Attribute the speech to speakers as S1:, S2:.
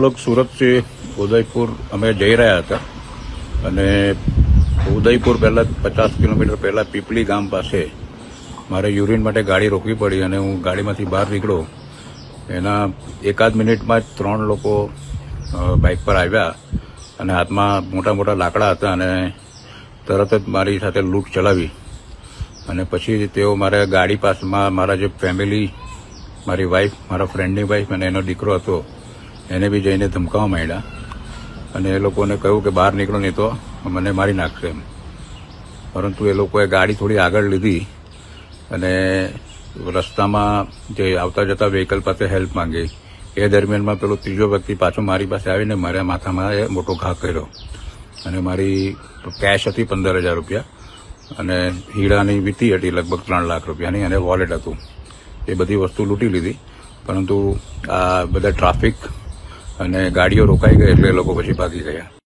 S1: लोग सूरत से उदयपुर અમે જઈ રહ્યા હતા અને ઉદયપુર પહેલા 50 કિલોમીટર પહેલા પીપળી ગામ પાસે મારે યુરિન માટે ગાડી રોકવી પડી અને હું ગાડીમાંથી બહાર નીકળ્યો. એના એકાદ મિનિટમાં જ 3 લોકો બાઇક પર આવ્યા અને હાથમાં મોટા મોટા લાકડા હતા અને તરત જ મારી સાથે લૂંટ ચલાવી. અને પછી તેઓ મારા ગાડી પાસમાં મારા જે ફેમિલી, મારી વાઈફ, મારા ફ્રેન્ડની વાઈફ અને એનો દીકરો હતો એને બી જઈને ધમકાવવા માંડ્યા અને એ લોકોને કહ્યું કે બહાર નીકળો નહીં તો મને મારી નાખશે એમ. પરંતુ એ લોકોએ ગાડી થોડી આગળ લીધી અને રસ્તામાં જે આવતા જતા વ્હીકલ પાસે હેલ્પ માંગી. એ દરમિયાનમાં પેલો ત્રીજો વ્યક્તિ પાછો મારી પાસે આવીને મારા માથામાં મોટો ઘા કર્યો અને મારી કેશ હતી 15,000 રૂપિયા અને હીરાની વીંટી હતી લગભગ 3 લાખ રૂપિયાની અને વોલેટ હતું. એ બધી વસ્તુ લૂંટી લીધી. પરંતુ આ બધા ટ્રાફિક અને ગાડીઓ રોકાઈ ગઈ એટલે એ લોકો પછી ભાગી ગયા.